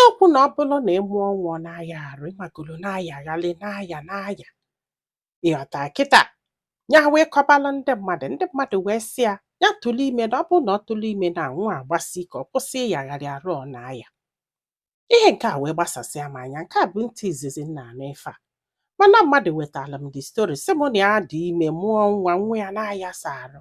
eziokwu na ọ bụrụ na ịmụ nwa n'aya arụ ịmagolo na-ayaghalị na-aya ịghọta kịta ya wee kọbalụ ndị mmadụ wee sị ya tụlụ ime na ọ bụrụ na ọ tụlụ ime na nwa agbasi ka ọ kwụsị ịyagharị arụ ọ na-aya. Ihe nke a wee gbasasịa m anya, nke a bụ ntị izizi m na-anụ ife a. Mana mmadụ wetara m the story sị m na ya dị ime mụọ nwa ya na-ayasa arụ.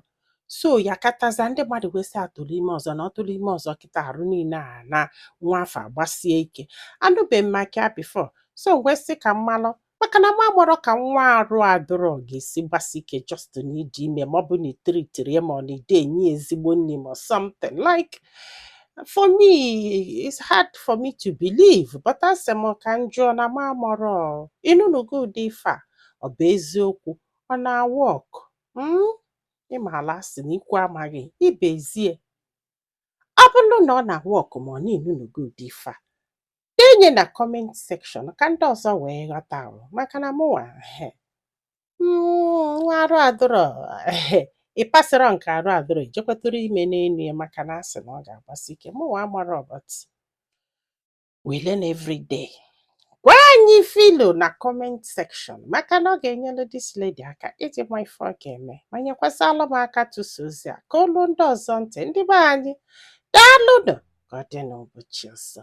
So ya kataza ndị mmadụ wee sị atụrụ ime ọzọ na ọ tụrụ ime ọzọ kịta arụ niile a na nwa afọ agbasie ike. Anụbeghị m maka ya before, so wee sị ka mmalụ maka na m agbọrọ ka nwa arụ adụrọ ga-esi gbasi ike just na ịdị ime ma ọ bụ na itiritiri ya ma ọ na ide enye ezigbo nne ma something like. For me, it's hard for me to believe, but asị m ka m jụọ na m amụrụ ịnụnụgo ụdị ife a, ọ bụ eziokwu, ọ na-work? Ịmala asị na ikwu amaghị ibezie. Ọ bụrụ na ọ na-work ma ọ na-ịnụnụgo ụdị ife a, denye na comment section ka ndị ọzọ wee ghọta maka na mụnwa nwa arụ adụrọ ị pasịrọ nke arụ adụrọ ijekwatụrụ ime n'elu ya maka na asị na ọ ga-agbasi ike. Mụnwa amarọ, but we learn every day. Gwa anyị filo na comment section maka na ọ ga-enyere this lady aka iji ma ife ọ ga-eme ma nyekwasịalụ m aka tụsa ozi a ka olu ndị ọzọ ntị. Ndị be anyị daalụnụ, ka ọ dị n'ụbọchị ọzọ.